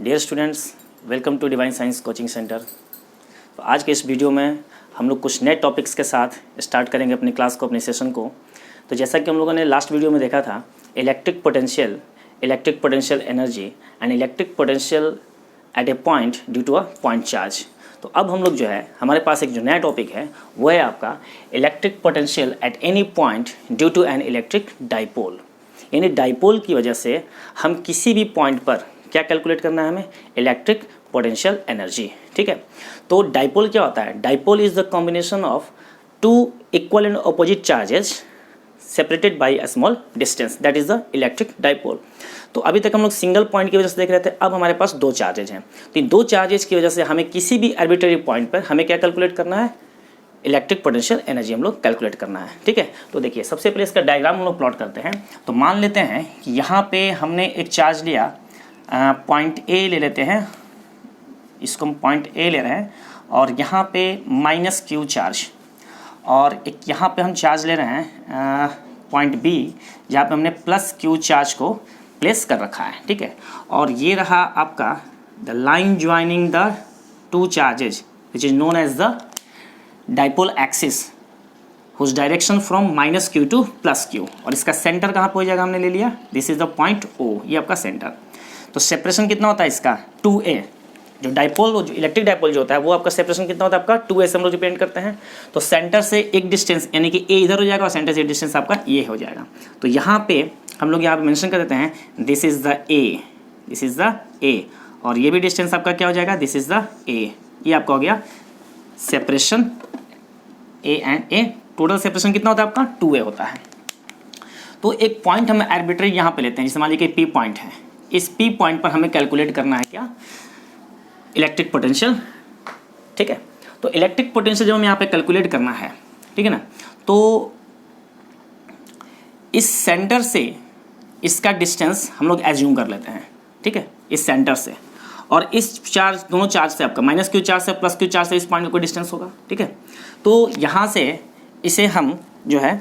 Dear students, welcome to divine science coaching centre. तो आज के इस वीडियो में हम लोग कुछ नए टॉपिक्स के साथ स्टार्ट करेंगे अपनी क्लास को, अपने सेशन को। तो जैसा कि हम लोगों ने लास्ट वीडियो में देखा था, electric potential energy and electric potential at a point due to a point charge. तो अब हम लोग जो है, हमारे पास एक जो नया टॉपिक है वो है आपका electric potential at any point due to an electric dipole. यानी डाइपोल की वजह से हम किसी भी पॉइंट पर क्या कैलकुलेट करना है हमें, इलेक्ट्रिक पोटेंशियल एनर्जी। ठीक है, तो डाइपोल क्या होता है? Dipole is the combination of two equal and opposite charges separated by a small distance, that is the electric dipole. तो अभी तक हम लोग सिंगल पॉइंट की वजह से देख रहे थे, अब हमारे पास दो चार्जेज हैं। तो इन दो चार्जेस की वजह से हमें किसी भी आर्बिट्रेरी पॉइंट पर हमें क्या कैलकुलेट करना है, इलेक्ट्रिक पोटेंशियल एनर्जी हम लोग कैलकुलेट करना है। ठीक है, तो देखिए सबसे पहले इसका डायग्राम हम लोग प्लॉट करते हैं। तो मान लेते हैं कि यहाँ पे हमने एक चार्ज लिया, पॉइंट ए ले लेते हैं, इसको हम पॉइंट ए ले रहे हैं, और यहाँ पे माइनस क्यू चार्ज, और एक यहाँ पे हम चार्ज ले रहे हैं पॉइंट बी, जहाँ पे हमने प्लस क्यू चार्ज को प्लेस कर रखा है। ठीक है, और ये रहा आपका the line joining the two charges which is known as the dipole axis whose direction from minus Q to plus Q. और इसका सेंटर कहाँ पे हो जाएगा, हमने ले लिया, this is the point O, ये आपका सेंटर। तो सेपरेशन कितना होता है इसका, 2a। जो डाइपोल, जो इलेक्ट्रिक डाइपोल जो होता है वो आपका सेपरेशन कितना होता है आपका, 2a से हम लोग रिप्रेजेंट करते हैं। तो सेंटर से एक डिस्टेंस, यानी कि a इधर हो जाएगा और सेंटर से एक डिस्टेंस आपका ये हो जाएगा। तो यहाँ पे हम लोग यहाँ पे मेंशन कर देते हैं this is the a, this is the a, और ये भी डिस्टेंस आपका क्या हो जाएगा, दिस इज द a। ये आपका हो गया separation a and a। Total separation कितना होता है आपका, 2a होता है। तो एक पॉइंट हम आर्बिट्रेरी यहाँ पे लेते हैं, जैसे मान लीजिए P पॉइंट है। इस P पॉइंट पर हमें कैलकुलेट करना है क्या, इलेक्ट्रिक पोटेंशियल। ठीक है, तो इलेक्ट्रिक पोटेंशियल जब हमें यहाँ पे कैलकुलेट करना है, ठीक है ना, तो इस सेंटर से इसका डिस्टेंस हम लोग एज्यूम कर लेते हैं। ठीक है, इस सेंटर से और इस चार्ज, दोनों चार्ज से आपका माइनस क्यू चार्ज से प्लस क्यू चार्ज से इस पॉइंट का कोई डिस्टेंस होगा। ठीक है, तो यहाँ से इसे हम जो है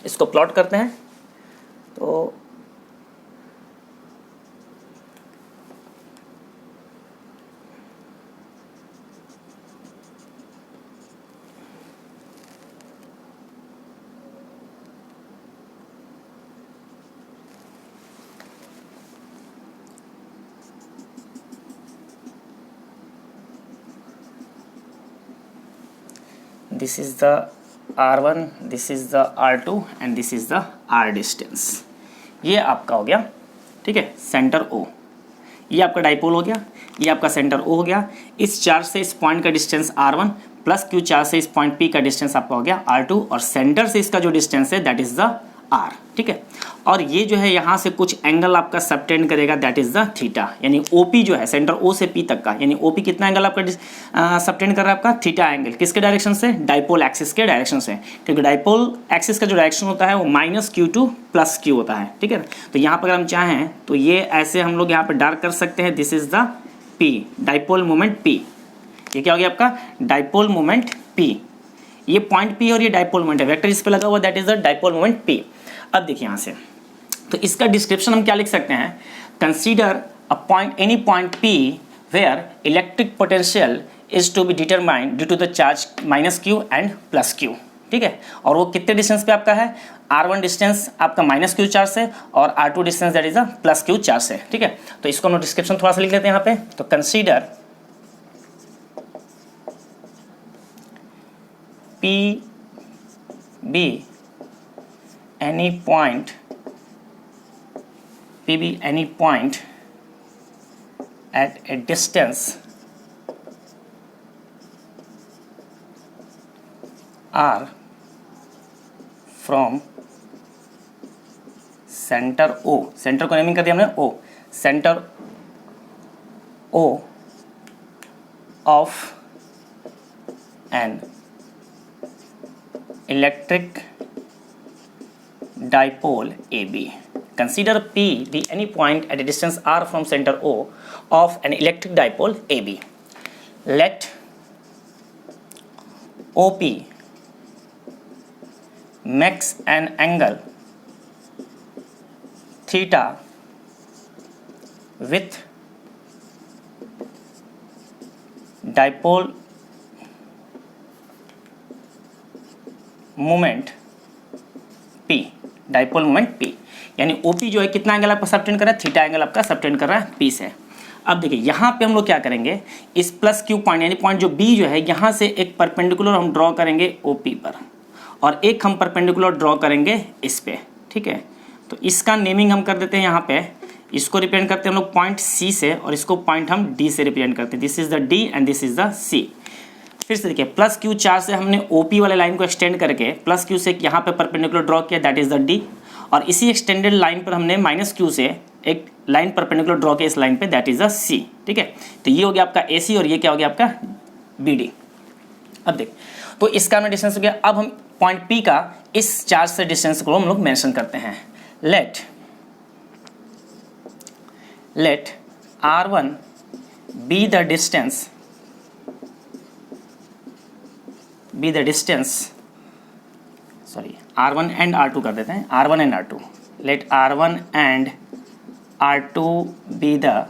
इसको प्लॉट करते हैं। तो this is the R1, this is the R2 and this is the R distance। ये आपका हो गया, ठीक है, सेंटर O। ये आपका डाइपोल हो गया, ये आपका सेंटर O हो गया। इस चार्ज से इस पॉइंट का distance R1 plus Q charge से इस पॉइंट P का डिस्टेंस आपका हो गया R2, और सेंटर से इसका जो डिस्टेंस है दैट इज द R। ठीक है, और ये जो है यहाँ से कुछ एंगल आपका सबटेंड करेगा, दैट इज द थीटा। यानी OP जो है सेंटर O से P तक का, यानी OP कितना एंगल आपका सबटेंड कर रहा है आपका, थीटा एंगल। किसके डायरेक्शन से, डाइपोल एक्सिस के डायरेक्शन से, क्योंकि डाइपोल एक्सिस का जो डायरेक्शन होता है वो minus Q to plus Q होता है। ठीक है, तो यहाँ पर अगर हम चाहें तो ये ऐसे हम लोग यहाँ पर डार्क कर सकते हैं, this is the P, dipole moment P। ये क्या हो गया आपका, डाइपोल मोमेंट P। ये पॉइंट P और ये डाइपोल मोमेंट है, वेक्टर इस पे लगा हुआ, that is the dipole moment P। अब देखिए यहाँ से, तो इसका डिस्क्रिप्शन हम क्या लिख सकते हैं, consider a point, any point P where electric potential is to be determined due to the charge minus Q and plus Q. ठीक है, और वो कितने डिस्टेंस पे आपका है, R1 डिस्टेंस आपका माइनस क्यू चार्ज से, और R2 distance that is the plus Q charge से। ठीक है, तो इसको हम डिस्क्रिप्शन थोड़ा सा लिख लेते हैं यहाँ पे। तो consider P be any point, P be any point at a distance R from center O, centre को नेमिंग कर दिया हमने O, centre O of an electric dipole AB. Consider P be any point at a distance R from center O of an electric dipole AB. Let OP makes an angle theta with dipole moment P, dipole moment P, यानी OP जो है कितना angle आपका subtend कर रहा है, theta angle आपका subtend कर रहा है P से। अब देखिए यहाँ पे हम लोग क्या करेंगे, इस प्लस Q पॉइंट यानी पॉइंट जो B जो है यहाँ से एक परपेंडिकुलर हम ड्रॉ करेंगे OP पर, और एक हम परपेंडिकुलर ड्रॉ करेंगे इस पे, ठीक है। तो इसका नेमिंग हम कर देते हैं यहाँ पे, इसको रिप्रेजेंट करते हैं हम लोग पॉइंट C से, और इसको पॉइंट हम D से रिप्रेजेंट करते हैं। This is the D and this is the C। फिर से देखिए प्लस Q चार्ज से हमने OP वाले लाइन को एक्सटेंड करके प्लस Q से यहाँ पे परपेंडिकुलर ड्रॉ किया, दैट इज द D, और इसी एक्सटेंडेड लाइन पर हमने माइनस Q से एक लाइन परपेंडिकुलर ड्रॉ किया इस लाइन पे, दैट इज द C, ठीक है। तो ये हो गया आपका AC और ये क्या हो गया आपका BD। अब देख, तो इसका में डिस्टेंस हो गया। अब हम पॉइंट P का इस चार्ज से डिस्टेंस को हम लोग मेंशन करते हैं। Let R1 be the distance R1 and R2 कर देते हैं, R1 and R2, let R1 and R2 be the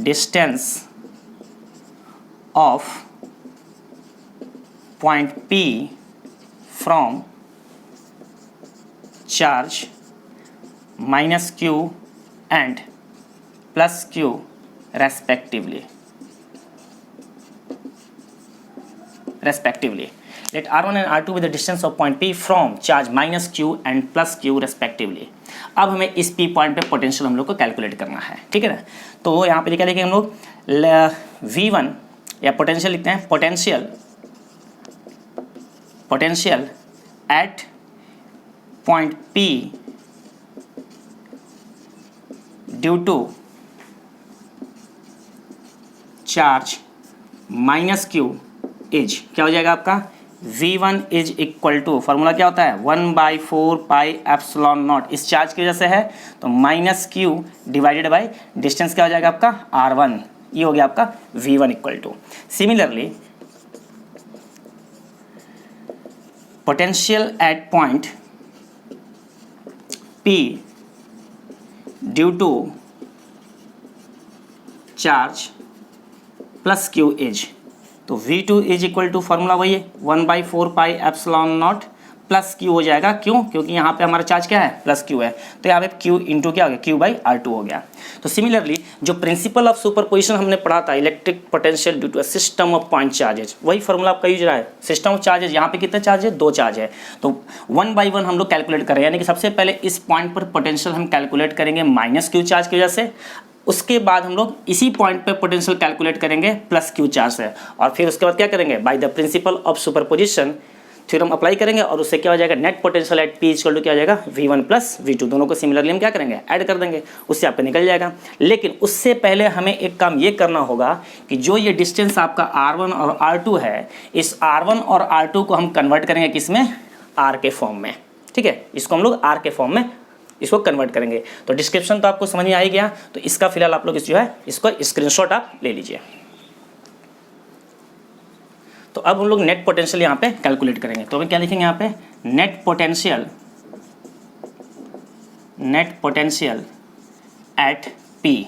distance of point P from charge minus Q and plus Q respectively. Let R1 and R2 be the distance of point P from charge minus Q and plus Q respectively. अब हमें इस P point पे potential हम लोग को calculate करना है, ठीक है ना। तो यहाँ पे क्या लिखेंगे हम लोग, V1 या पोटेंशियल लिखते हैं, potential at point P due to charge minus Q is, क्या हो जाएगा आपका, V1 is equal to, formula क्या होता है, 1/4 पाई एप्सिलॉन नॉट, इस चार्ज की वजह से है तो minus Q divided by distance क्या हो जाएगा आपका R1, ये हो गया आपका V1 equal to. Similarly potential at point P due to charge plus Q is, तो V2 is equal to formula वही है 1/4 pi epsilon naught plus Q हो जाएगा, क्यों, क्योंकि यहाँ पे हमारा चार्ज क्या है, प्लस Q है, तो यहाँ पे Q इंटू क्या हो गया, Q/R2 हो गया। तो सिमिलरली जो प्रिंसिपल ऑफ सुपरपोजिशन हमने पढ़ा था, electric potential due to a system of point charges, वही फॉर्मूला आपका यूज रहा है। सिस्टम ऑफ चार्जेज, यहाँ पे कितने चार्ज है, 2 चार्ज है, तो 1 बाई 1 हम लोग कैलकुलेट कर रहे हैं, यानी कि सबसे पहले इस पॉइंट पर पोटेंशियल हम कैलकुलेट करेंगे माइनस Q चार्ज की वजह से, उसके बाद हम लोग इसी पॉइंट पे पोटेंशियल कैलकुलेट करेंगे प्लस Q चार्ज से, और फिर उसके बाद क्या करेंगे, by the principle of superposition theorem apply करेंगे, और उससे क्या हो जाएगा, net potential at P equal to क्या हो जाएगा, V1 प्लस V2, दोनों को सिमिलरली हम क्या करेंगे, ऐड कर देंगे, उससे आपका निकल जाएगा। लेकिन उससे पहले हमें एक काम ये करना होगा कि जो ये डिस्टेंस आपका R1 और R2 है, इस R1 और R2 को हम कन्वर्ट करेंगे किसमें, R के फॉर्म में, ठीक है, इसको हम लोग R के फॉर्म में इसको कन्वर्ट करेंगे। तो डिस्क्रिप्शन तो आपको समझ में आ ही गया, तो इसका फिलहाल आप लोग जो है इसको स्क्रीनशॉट आप ले लीजिए। तो अब हम लोग नेट पोटेंशियल यहाँ पे कैलकुलेट करेंगे, तो हम क्या लिखेंगे यहाँ पे, net potential at P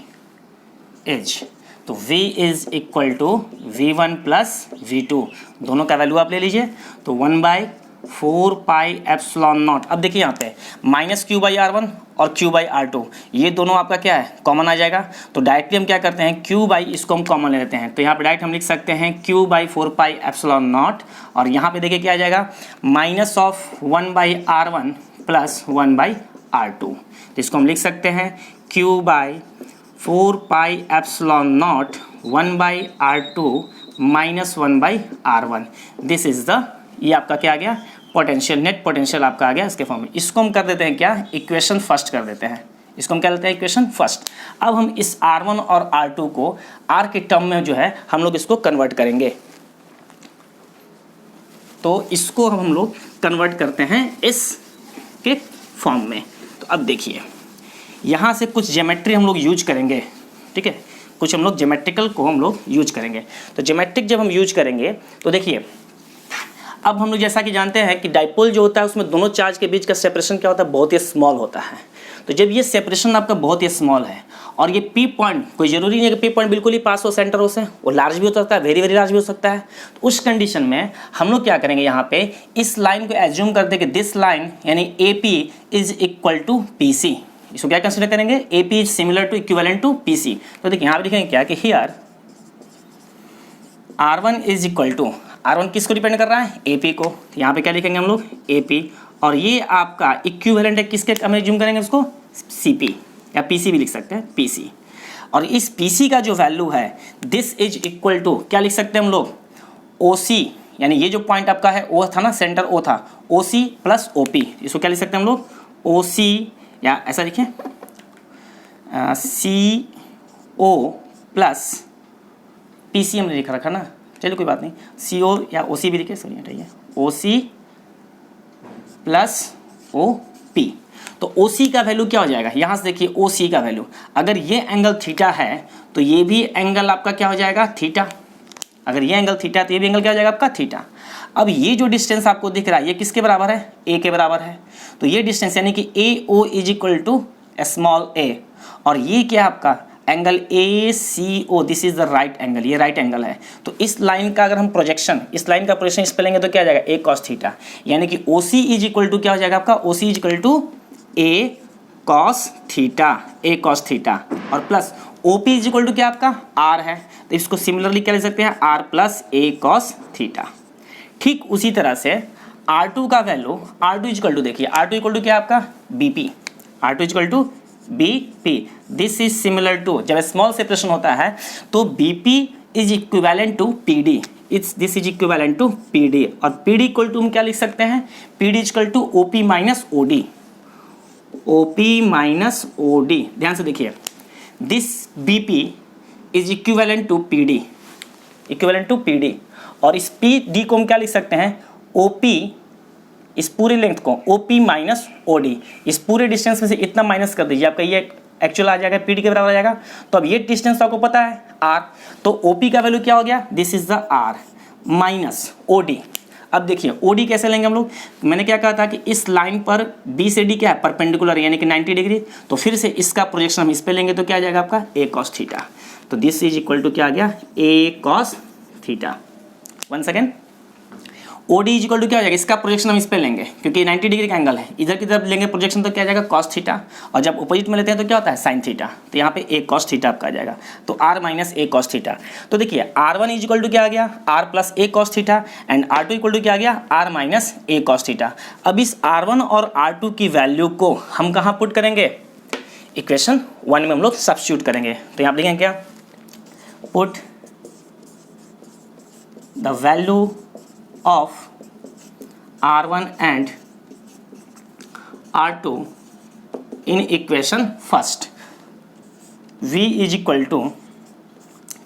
is, तो V is equal to V1 plus V2, दोनों का वैल्यू आप ले लीजिए, तो 1/4 पाई एप्सिलॉन नॉट। अब देखिए यहाँ पे माइनस Q/R1 और Q/R2, ये दोनों आपका क्या है, कॉमन आ जाएगा, तो डायरेक्टली हम क्या करते हैं, इसको हम कॉमन ले लेते हैं, तो यहाँ पे डायरेक्ट हम लिख सकते हैं Q/4 पाई एप्सिलॉन नॉट, और यहाँ पे देखिए क्या आ जाएगा, minus of 1/R1 plus 1/R2, तो इसको हम लिख सकते हैं Q/4 pi epsilon not 1/R2 minus 1/R1, this is the, ये आपका क्या आ गया, पोटेंशियल, नेट पोटेंशियल आपका आ गया इसके फॉर्म में। इसको हम कर देते हैं क्या, इक्वेशन फर्स्ट कर देते हैं, इसको हम क्या लेते हैं, इक्वेशन फर्स्ट। अब हम इस R1 और R2 को R के टर्म में जो है हम लोग इसको कन्वर्ट करेंगे, तो इसको हम लोग कन्वर्ट करते हैं इस के फॉर्म में। तो अब देखिए यहाँ से कुछ ज्योमेट्री हम लोग यूज करेंगे, ठीक है, कुछ हम लोग ज्योमेट्रिकल को हम लोग यूज करेंगे। तो ज्योमेट्रिक जब हम यूज करेंगे तो देखिए, अब हम लोग जैसा कि जानते हैं कि डाइपोल जो होता है उसमें दोनों चार्ज के बीच का सेपरेशन क्या होता है, बहुत ही स्मॉल होता है। तो जब ये सेपरेशन आपका बहुत ही स्मॉल है और ये पी पॉइंट कोई ज़रूरी नहीं है कि पी पॉइंट बिल्कुल ही पास हो सेंटर हो से, वो लार्ज भी हो सकता है, वेरी वेरी लार्ज भी हो सकता है। तो उस कंडीशन में हम लोग क्या करेंगे, यहाँ पे इस लाइन को एज्यूम करते कि दिस लाइन यानी A P is equal to P C. इसको क्या कंसिडर करेंगे, A P is similar to equivalent to P C. तो देखिए यहाँ पे लिखेंगे क्या कि here R1 is equal to, R1 किसको डिपेंड कर रहा है, ए पी को। तो यहाँ पे क्या लिखेंगे हम लोग, ए पी, और ये आपका इक्विवेलेंट है किसके, हम एज्यूम करेंगे उसको सी पी या पी सी भी लिख सकते हैं, पी सी। और इस पी सी का जो वैल्यू है दिस इज इक्वल टू क्या लिख सकते हैं हम लोग, ओ सी, यानी ये जो पॉइंट आपका है ओ था ना, सेंटर ओ था, ओ सी प्लस ओ पी। इसको क्या लिख सकते हैं हम लोग, ओ सी, या ऐसा लिखें सी ओ प्लस पी सी हमने लिख रखा ना, चलिए कोई बात नहीं, सी ओ या ओ सी भी लिखे, सॉरी हटाइए, ओ सी प्लस ओ पी। तो ओ सी का वैल्यू क्या हो जाएगा, यहाँ से देखिए ओ सी का वैल्यू, अगर ये एंगल थीटा है तो ये भी एंगल आपका क्या हो जाएगा, थीटा। अगर ये एंगल थीटा है तो ये भी एंगल क्या हो जाएगा आपका, थीटा। अब ये जो डिस्टेंस आपको दिख रहा है ये किसके बराबर है, ए के बराबर है। तो ये डिस्टेंस यानी कि A O is equal to small A, और ये क्या आपका angle A C O, this is the right angle, ये राइट एंगल है। तो इस लाइन का अगर हम प्रोजेक्शन, इस लाइन का प्रोजेक्शन इस पे लेंगे तो क्या आ जाएगा, ए कॉस थीटा, यानी कि O C is equal to क्या हो जाएगा आपका, O C is equal to A cos theta, A cos theta, और plus O P is equal to क्या आपका आर है, तो इसको सिमिलरली क्या लिख सकते हैं, R plus A cos theta. ठीक उसी तरह से R2 का वैल्यू, R2 इक्वल टू देखिए, R2 इक्वल टू क्या आपका BP, R2 equal to BP, this is similar to, जब स्मॉल सेपरेशन होता है तो BP is equivalent to PD, this is equivalent to PD, और PD इक्वल टू हम क्या लिख सकते हैं, PD equal to OP minus OD, OP minus OD। ध्यान से देखिए, this BP is equivalent to PD, equivalent to PD, और इस PD को हम क्या लिख सकते हैं, OP, इस पूरी लेंथ को OP माइनस OD, इस पूरे डिस्टेंस में से इतना माइनस कर दीजिए, आपका ये एक्चुअल आ जाएगा, PD के बराबर आ जाएगा। तो अब ये डिस्टेंस आपको पता है R, तो OP का वैल्यू क्या हो गया, this is the R minus OD। अब देखिए OD कैसे लेंगे हम लोग, मैंने क्या कहा था कि इस लाइन पर B से D क्या है, परपेंडिकुलर यानी कि 90 डिग्री, तो फिर से इसका प्रोजेक्शन हम इस पे लेंगे तो क्या आ जाएगा आपका, A cos थीटा। तो दिस इज इक्वल टू क्या आ गया, A cos theta. One second, OD is equal to क्या हो जाएगा, इसका प्रोजेक्शन हम इस पे लेंगे क्योंकि 90 डिग्री का एंगल है, इधर की तरफ लेंगे प्रोजेक्शन तो क्या आ जाएगा, cos थीटा, और जब अपोजिट में लेते हैं तो क्या होता है, sin थीटा। तो यहाँ पे A cos थीटा आपका आ जाएगा, तो R minus A cos theta. तो देखिए R1 इज इक्वल टू क्या आ गया, R plus A cos theta, and R2 equal to क्या आ गया, R minus A cos theta. अब इस R1 और R2 की वैल्यू को हम कहाँ पुट करेंगे, इक्वेशन 1 में हम लोग सब्स्टिट्यूट करेंगे। तो यहाँ लिखेंगे क्या, put the value of R1 and R2 in equation first, V is equal to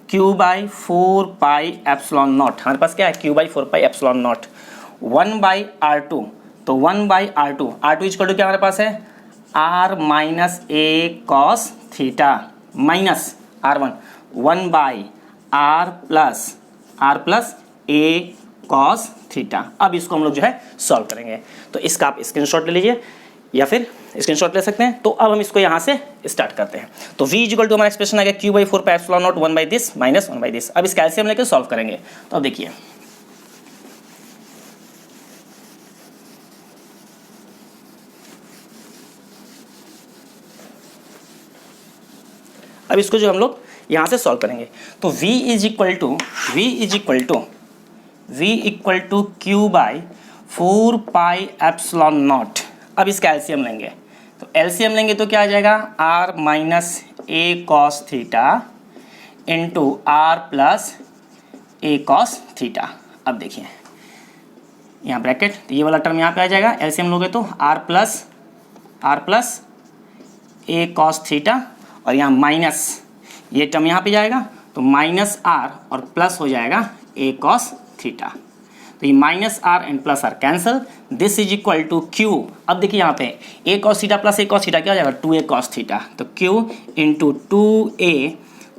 Q by 4 pi epsilon naught, हमारे पास क्या है, Q by 4 pi epsilon naught, 1 by R2, तो 1 by R2, R2 is equal to क्या हमारे पास है, R minus A cos theta minus R1, 1 by R plus A cos theta. अब इसको हम लोग जो है सॉल्व करेंगे, तो इसका आप स्क्रीनशॉट ले लीजिए या फिर स्क्रीनशॉट ले सकते हैं। तो अब हम इसको यहाँ से स्टार्ट करते हैं। तो v इक्वल टू हमारा एक्सप्रेशन आ गया Q by 4 pi epsilon naught 1 by this minus 1 by this. अब इसका एलसीएम लेकर सॉल्व करेंगे। तो अब देखिए, अब इसको जो हम लोग यहाँ से सॉल्व करेंगे, तो v equal to Q by 4 pi epsilon naught. अब इसका एलसीएम लेंगे, तो एलसीएम लेंगे तो क्या आ जाएगा, R minus A cos theta into R plus A cos theta. अब देखिए यहाँ ब्रैकेट, तो ये वाला टर्म यहाँ पे आ जाएगा, एलसीएम लोगे तो R plus A cos theta, और यहाँ माइनस ये टर्म यहाँ पे जाएगा तो माइनस R और प्लस हो जाएगा A cos थीटा। तो ये minus R and plus R cancel, this is equal to Q। अब देखिए यहाँ पे A cos theta plus A cos theta क्या हो जाएगा, 2A cos थीटा, तो Q into 2A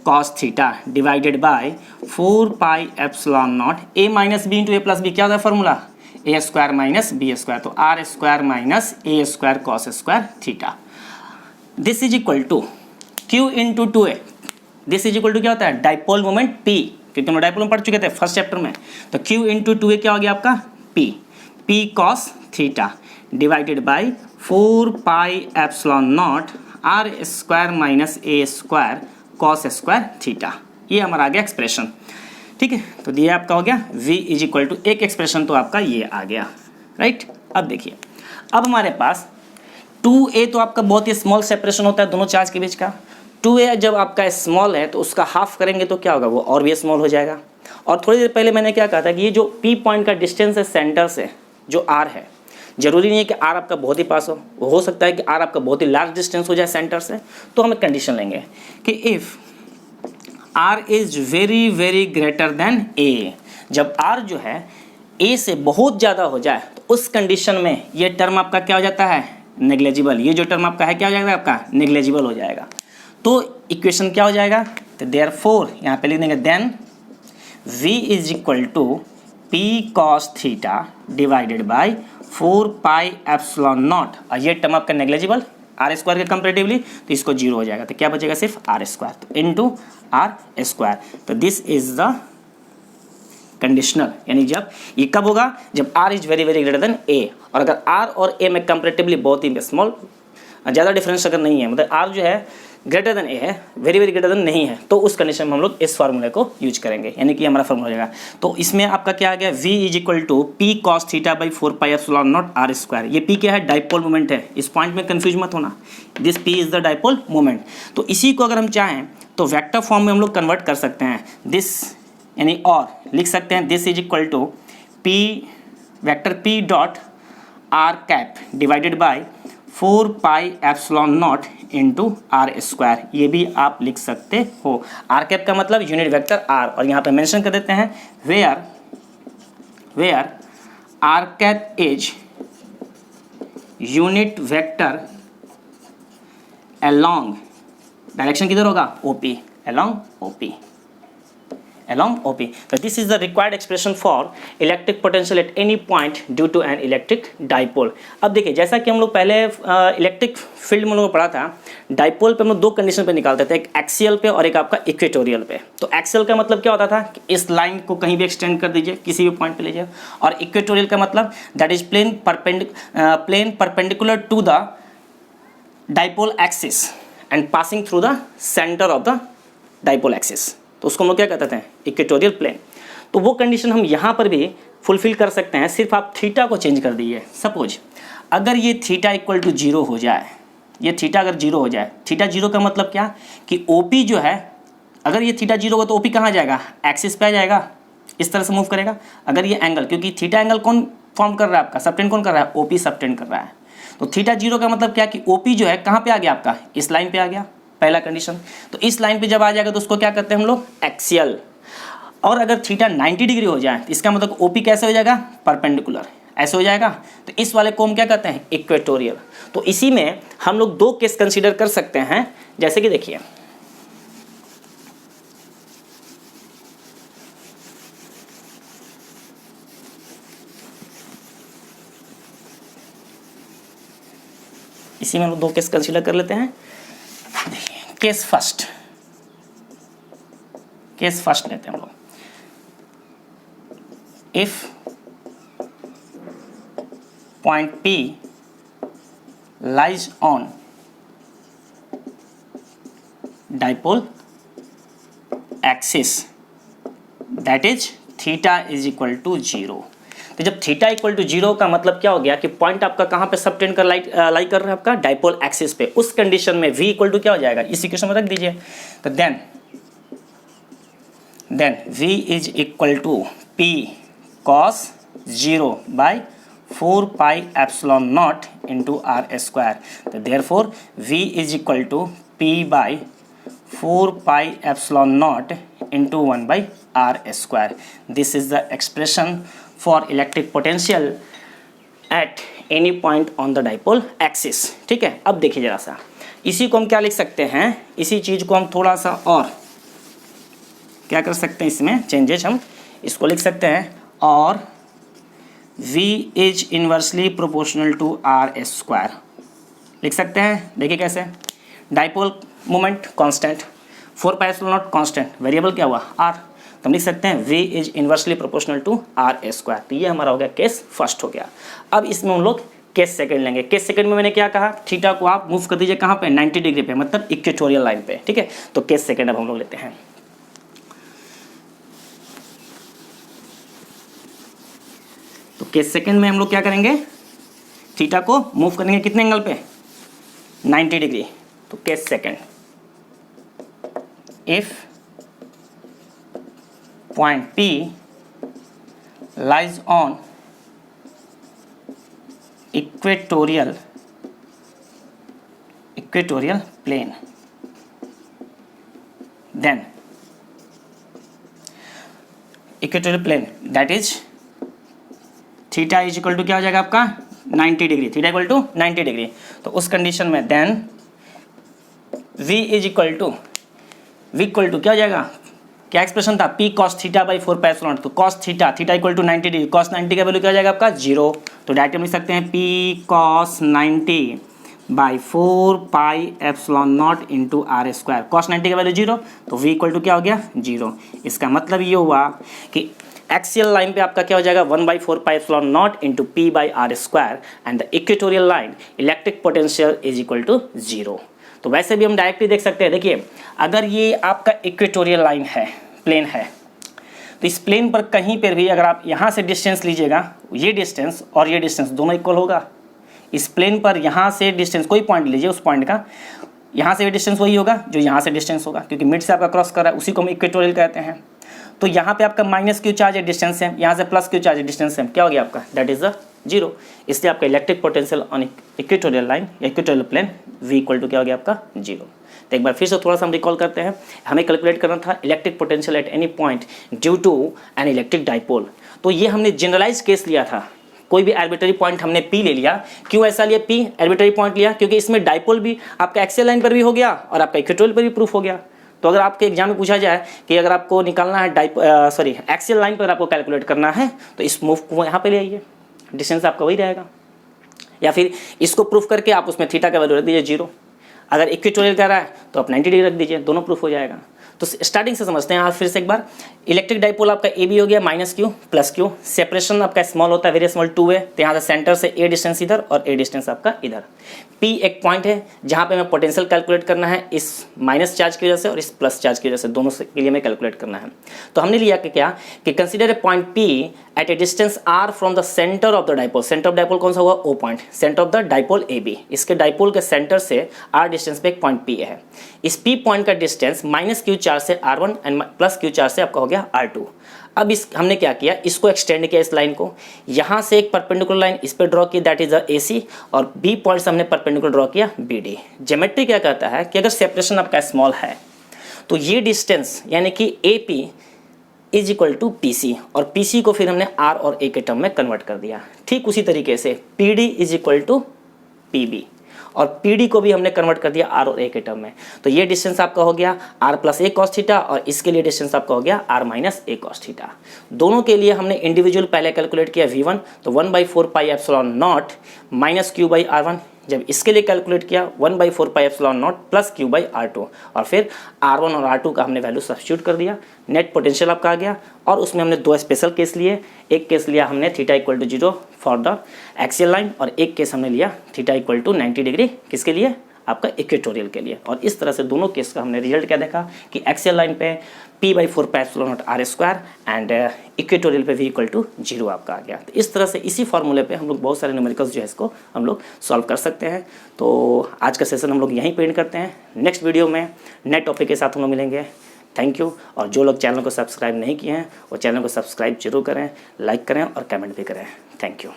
cos theta divided by 4 pi epsilon naught A minus B into A plus B क्या होता है formula, A square minus B square, तो R square minus A square cos square theta. This is equal to Q into 2a, this is equal to क्या होता है, dipole moment P, क्योंकि हम dipole में पढ़ चुके थे फर्स्ट चैप्टर में। तो Q इंटू 2a क्या हो गया आपका, P cos theta divided by 4 pi epsilon naught R square minus a square cos square theta. ये हमारा आ गया एक्सप्रेशन, ठीक है। तो ये आपका हो गया v इज इक्वल टू, एक एक्सप्रेशन तो आपका ये आ गया, राइट। अब देखिए, अब हमारे पास 2a तो आपका बहुत ही स्मॉल सेपरेशन होता है दोनों चार्ज के बीच का। 2a जब आपका स्मॉल है तो उसका हाफ करेंगे तो क्या होगा, वो और भी स्मॉल हो जाएगा। और थोड़ी देर पहले मैंने क्या कहा था कि ये जो P पॉइंट का डिस्टेंस है सेंटर से, जो R है, जरूरी नहीं है कि R आपका बहुत ही पास हो सकता है कि R आपका बहुत ही लार्ज डिस्टेंस हो जाए सेंटर से। तो हम एक कंडीशन लेंगे कि if R is very very greater than A, जब R जो है A से बहुत ज़्यादा हो जाए तो उस कंडीशन में ये टर्म आपका क्या हो जाता है, नेग्लेजिबल। ये जो टर्म आपका है क्या हो जाएगा, आपका नेग्लेजिबल हो जाएगा। तो इक्वेशन क्या हो जाएगा, तो देयरफॉर यहाँ पे लिख देंगे then v is equal to P cos theta divided by 4 pi epsilon naught, और ये टर्म आपका नेग्लेजिबल आर स्क्वायर के कंपेरेटिवली, तो इसको जीरो हो जाएगा। तो क्या बचेगा, सिर्फ आर स्क्वायर, तो इनटू आर स्क्वायर। तो दिस इज द कंडीशनल, यानी जब ये कब होगा, जब r is very very greater than a, और अगर r और a में कंपेरेटिवली बहुत ही स्मॉल, ज़्यादा डिफरेंस अगर नहीं है, मतलब r जो है ग्रेटर देन a है, वेरी वेरी ग्रेटर देन नहीं है, तो उस कंडीशन में हम लोग इस फार्मूले को यूज करेंगे, यानी कि हमारा फार्मूला हो जाएगा। तो इसमें आपका क्या आ गया, v is equal to P cos theta by 4 pi epsilon naught r square. ये P क्या है, डाइपोल मोमेंट है, इस पॉइंट में कंफ्यूज मत होना, this P is the dipole moment. तो इसी को अगर हम चाहें तो वेक्टर फॉर्म में हम लोग कन्वर्ट कर सकते हैं, दिस यानी और लिख सकते हैं this is equal to P vector P dot r cap divided by 4 pi epsilon naught into are square. ये भी आप लिख सकते हो। आर कैप का मतलब यूनिट वेक्टर r, और यहाँ पे मेंशन कर देते हैं where r cap is unit vector along, direction किधर होगा, OP, along OP. So this is the required expression for electric potential at any point due to an electric dipole. अब देखिए, जैसा कि हम लोग पहले इलेक्ट्रिक फील्ड में लोगों को पढ़ा था, डाइपोल पे हम लोग दो कंडीशन पे निकालते थे, एक एक्सियल पे और एक आपका इक्वेटोरियल पे। तो एक्सियल का मतलब क्या होता था कि इस लाइन को कहीं भी एक्सटेंड कर दीजिए, किसी भी पॉइंट पे लीजिए, और इक्वेटोरियल का मतलब that is plane perpendicular to the dipole axis and passing through the centre of the dipole axis, तो उसको हम लोग क्या कहते हैं, इक्वेटोरियल प्लेन। तो वो कंडीशन हम यहाँ पर भी फुलफिल कर सकते हैं, सिर्फ आप थीटा को चेंज कर दीजिए। सपोज अगर ये थीटा इक्वल टू 0 हो जाए, ये थीटा अगर 0 हो जाए, थीटा 0 का मतलब क्या कि OP जो है, अगर ये थीटा 0 होगा तो OP कहाँ जाएगा, एक्सिस पे आ जाएगा, इस तरह से मूव करेगा। अगर ये एंगल, क्योंकि थीटा एंगल कौन फॉर्म कर रहा है आपका, सबटेंड कौन कर रहा है, OP सबटेंड कर रहा है। तो थीटा 0 का मतलब क्या कि OP जो है कहाँ पे आ गया आपका, इस लाइन पे आ गया, पहला कंडीशन। तो इस लाइन पे जब आ जाएगा तो उसको क्या करते हैं हम लोग, एक्सियल। और अगर थीटा 90 डिग्री हो जाए तो इसका मतलब OP कैसे हो जाएगा, परपेंडिकुलर, ऐसे हो जाएगा। तो इस वाले को हम क्या कहते हैं, इक्वेटोरियल। तो इसी में हम लोग दो केस कंसीडर कर सकते हैं, जैसे कि देखिए इसी में हम लोग दो केस कंसीडर कर लेते हैं। केस फर्स्ट लेते हैं हम लोग। If point P lies on dipole axis that is theta is equal to 0। तो जब थीटा इक्वल टू 0 का मतलब क्या हो गया कि पॉइंट आपका कहाँ पे सबटेंड कर लाई कर रहा है, आपका डाइपोल एक्सिस पे। उस कंडीशन में v इक्वल टू क्या हो जाएगा, इस इक्वेशन में रख दीजिए। तो then v is equal to P cos 0 by 4 pi epsilon naught into are square. तो therefore v is equal to P by 4 pi epsilon naught into 1 by R square. This is the expression for electric potential at any point on the dipole axis. ठीक है, अब देखिए जरा सा, इसी को हम क्या लिख सकते हैं, इसी चीज़ को हम थोड़ा सा और क्या कर सकते हैं, इसमें चेंजेस हम इसको लिख सकते हैं, और v is inversely proportional to R square लिख सकते हैं। देखिए कैसे, dipole moment constant, 4πε0 constant, variable क्या हुआ r, तो हम लिख सकते हैं v is inversely proportional to r square. तो ये हमारा हो गया केस फर्स्ट हो गया। अब इसमें हम लोग केस सेकंड लेंगे। केस सेकंड में मैंने क्या कहा, थीटा को आप मूव कर दीजिए कहाँ पे, 90 डिग्री पे, मतलब इक्वेटोरियल लाइन पे, ठीक है। तो केस सेकंड अब हम लोग लेते हैं। तो केस सेकंड में हम लोग क्या करेंगे, थीटा को मूव करेंगे कितने एंगल पे, 90 डिग्री। तो case second, if point P lies on equatorial plane, then equatorial plane that is theta is equal to क्या हो जाएगा आपका 90 degree, theta equal to 90 degree. तो उस कंडीशन में then v is equal to क्या हो जाएगा, क्या एक्सप्रेशन था, p cos थीटा बाई 4πε0। तो cos theta, theta equal to 90 degree, cos 90 का वैल्यू क्या हो जाएगा आपका 0। तो डायरेक्ट हम लिख सकते हैं p cos 90 by 4πε0 into are square. cos 90 का वैल्यू 0, तो v इक्वल टू क्या हो गया 0। इसका मतलब ये हुआ कि एक्सियल लाइन पे आपका क्या हो जाएगा 1/4πε0 into P by R square and the equatorial line electric potential is equal to 0। तो वैसे भी हम डायरेक्टली देख सकते हैं, देखिए अगर ये आपका इक्वेटोरियल लाइन है, प्लेन है, तो इस प्लेन पर कहीं पर भी अगर आप यहाँ से डिस्टेंस लीजिएगा, ये डिस्टेंस और ये डिस्टेंस दोनों इक्वल होगा। इस प्लेन पर यहाँ से डिस्टेंस कोई पॉइंट लीजिए, उस पॉइंट का यहाँ से डिस्टेंस वही होगा जो यहाँ से डिस्टेंस होगा, क्योंकि मिड से आपका क्रॉस कर रहा है, उसी को हम इक्वेटोरियल कहते हैं। तो यहाँ पे आपका माइनस क्यू चार्ज है डिस्टेंस है, यहाँ से प्लस क्यू चार्ज है डिस्टेंस है, क्या हो गया आपका, दैट इज द 0। इसलिए आपका electric potential on equatorial line या equatorial plane v equal to क्या हो गया आपका 0। तो एक बार फिर से थोड़ा सा हम रिकॉल करते हैं, हमें कैलकुलेट करना था electric potential at any point due to an electric dipole. तो ये हमने जनरलाइज केस लिया था, कोई भी आर्बिट्ररी पॉइंट हमने P ले लिया। क्यों ऐसा लिया P आर्बिट्ररी पॉइंट लिया, क्योंकि इसमें डाइपोल भी आपका एक्सियल लाइन पर भी हो गया और आपका इक्वेटोरियल पर भी प्रूफ हो गया। तो अगर आपके एग्जाम में पूछा जाए कि अगर आपको निकालना है एक्सियल लाइन पर आपको कैलकुलेट करना है, तो इस मूव को यहाँ पे ले आइए, डिस्टेंस आपका वही रहेगा। या फिर इसको प्रूफ करके आप उसमें थीटा का वैल्यू रख दीजिए 0। अगर इक्वेटोरियल कह रहा है तो आप 90 डिग्री रख दीजिए, दोनों प्रूफ हो जाएगा। तो स्टार्टिंग से समझते हैं आप फिर से एक बार। इलेक्ट्रिक डाइपोल आपका ए बी हो गया minus Q plus Q, separation आपका स्मॉल होता है वेरी स्मॉल 2a, तो यहाँ से सेंटर से ए डिस्टेंस इधर और ए डिस्टेंस आपका इधर। P एक पॉइंट है जहाँ पे हमें पोटेंशियल कैलकुलेट करना है इस माइनस चार्ज की वजह से और इस प्लस चार्ज की वजह से, दोनों के लिए हमें कैलकुलेट करना है। तो हमने लिया कि क्या कि consider a point P at a distance r from the centre of the dipole. Centre of dipole कौन सा हुआ, O point, centre of the dipole AB। इसके डाइपोल के सेंटर से r डिस्टेंस पे एक पॉइंट P है। इस P पॉइंट का डिस्टेंस माइनस क्यू चार्ज से r1 and plus Q charge से आपका हो गया r2। अब इस हमने क्या किया, इसको एक्सटेंड किया, इस लाइन को यहाँ से एक परपेंडिकुलर लाइन इस पे ड्रॉ की, दैट इज द AC, और B पॉइंट से हमने परपेंडिकुलर ड्रॉ किया BD। ज्योमेट्री क्या कहता है कि अगर सेपरेशन आपका स्मॉल है तो ये डिस्टेंस यानी कि AP is equal to PC, और PC को फिर हमने R और A के टर्म में कन्वर्ट कर दिया। ठीक उसी तरीके से PD is equal to PB, और PD को भी हमने कन्वर्ट कर दिया R और A के टर्म में। तो ये डिस्टेंस आपका हो गया R plus A cos theta, और इसके लिए डिस्टेंस आपका हो गया R minus A cos theta. दोनों के लिए हमने इंडिविजुअल पहले कैलकुलेट किया V1, तो 1/4πε0 माइनस क्यू बाई R1। जब इसके लिए कैलकुलेट किया 1/4πε0 प्लस क्यू बाई R2, और फिर R1 और R2 का हमने वैल्यू सब्स्टिट्यूट कर दिया, नेट पोटेंशियल आपका आ गया। और उसमें हमने दो स्पेशल केस लिए, एक केस लिया हमने theta equal to 0 for the axial line, और एक केस हमने लिया थीटा इक्वल टू 90 डिग्री, किसके लिए, आपका इक्वेटोरियल के लिए। और इस तरह से दोनों केस का हमने रिजल्ट क्या देखा कि एक्सियल लाइन पे P/4πε0 R square and equatorial पे V इक्वल टू 0 आपका आ गया। तो इस तरह से इसी फॉर्मूले पे हम लोग बहुत सारे न्यूमेरिकल्स जो है इसको हम लोग सॉल्व कर सकते हैं। तो आज का सेशन हम लोग यहीं पे एंड करते हैं। नेक्स्ट वीडियो में नए टॉपिक के साथ हम लोग मिलेंगे। Thank you. और जो लोग चैनल को सब्सक्राइब नहीं किए हैं वो चैनल को सब्सक्राइब जरूर करें, लाइक करें और कमेंट भी करें। Thank you.